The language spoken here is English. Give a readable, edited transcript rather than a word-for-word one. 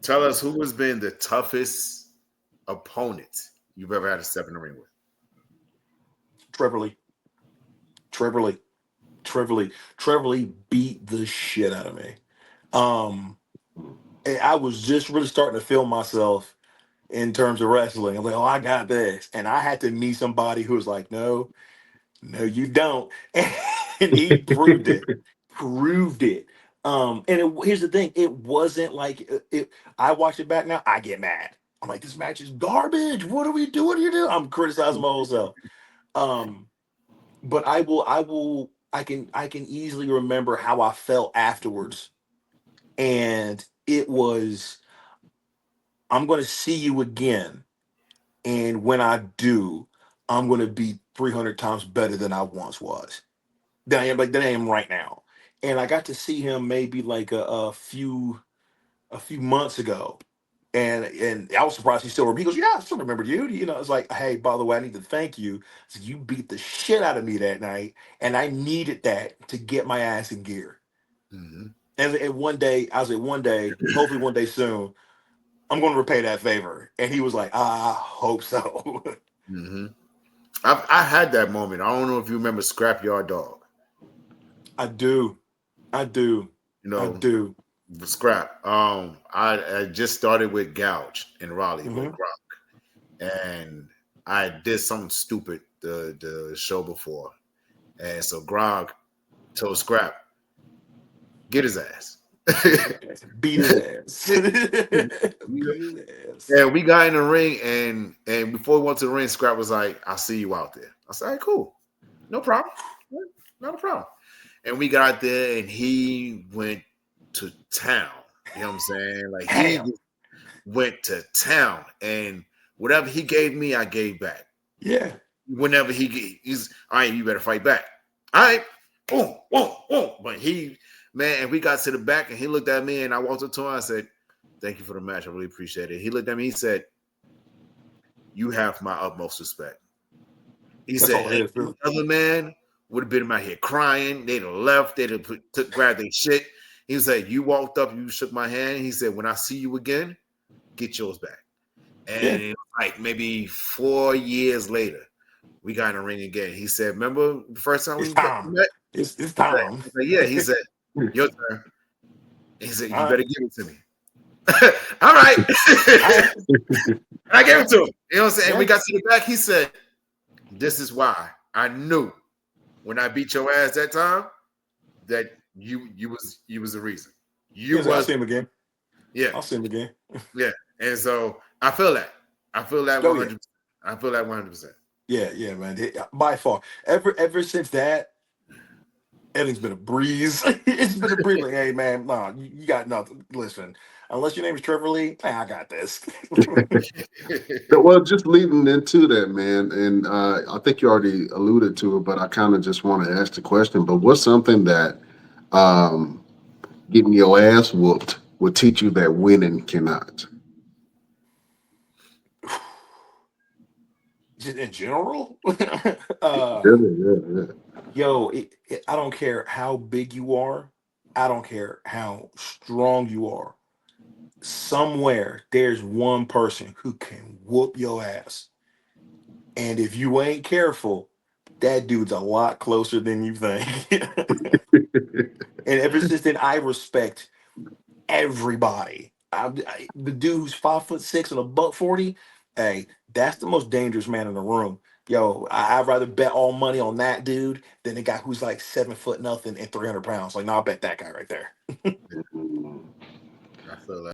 Tell us who has been the toughest opponent you've ever had to step in the ring with. Trevor Lee. Trevor Lee. Trevor Lee. Trevor Lee beat the shit out of me. Um, and I was just really starting to feel myself in terms of wrestling. I'm like, oh, I got this. And I had to meet somebody who was like, no, no, you don't. And he proved it. Proved it. Here's the thing: it wasn't like it. I watch it back now. I get mad. I'm like, this match is garbage. What are we doing? What are you doing? I'm criticizing my whole self. Um, but I can easily remember how I felt afterwards, and it was, I'm going to see you again, and when I do, I'm going to be 300 times better than I once was. Than I am right now. And I got to see him maybe like a few months ago. And I was surprised he still remembered. He goes, yeah, I still remember you. It's like, hey, by the way, I need to thank you. So you beat the shit out of me that night, and I needed that to get my ass in gear. Mhm. And one day, I was like, one day, hopefully one day soon, I'm going to repay that favor. And he was like, I hope so. Mhm. I had that moment. I don't know if you remember Scrapyard Dog. I do. I do. You I know, do. Scrap. I just started with Gouge in Raleigh with Hmm. Gronk, and I did something stupid the show before, and so Gronk told Scrap, get his ass. Beat his ass. Beat his ass. And we got in the ring, and before we went to the ring, Scrap was like, "I'll see you out there." I said, "All right, cool, no problem, not a problem." And we got there, and he went to town. You know what I'm saying? Like he Damn. just went to town, and whatever he gave me, I gave back. Yeah. Whenever he's all right, you better fight back. All right, boom, boom, boom. But man, and we got to the back, and he looked at me, and I walked up to him. I said, "Thank you for the match. I really appreciate it." He looked at me. He said, "You have my utmost respect." He That's said, all it "Hey, is, any really. other man would have been out here crying. They'd have left. They'd have grabbed their shit." He said, "You walked up, you shook my hand." He said, "When I see you again, get yours back." Yeah. And like maybe 4 years later, we got in the ring again. He said, "Remember the first time It's we time. met?" It's time. I said, "Yeah." He said, "Your turn." He said, All "You right. better give it to me." All right. All right. I gave Yeah. it to him. You know what I'm saying? We Yeah. got to the back. He said, "This is why I knew when I beat your ass that time that you was the reason. You Yeah. So I'll was see him again. yeah, I'll see him again. yeah." And so I feel that. I feel that Oh yeah. 100%. I feel that 100%. Yeah. Yeah, man. By far. Ever since that, everything's been a breeze. It's been a breeze. Like, hey man, nah, you got nothing. Listen, unless your name is Trevor Lee, I got this. Well, just leading into that, man, and I think you already alluded to it, but I kind of just want to ask the question. But what's something that um, getting your ass whooped will teach you that winning cannot? Just in general. uh Yeah, yeah, Yo, I don't care how big you are. I don't care how strong you are. Somewhere there's one person who can whoop your ass. And if you ain't careful, that dude's a lot closer than you think. yeah. And ever since then, I respect everybody. The dude who's 5'6" and a buck 40, hey, that's the most dangerous man in the room. Yo, I'd rather bet all money on that dude than the guy who's like 7 foot nothing and 300 pounds. Like, no, I'll bet that guy right there. Mm. I feel that.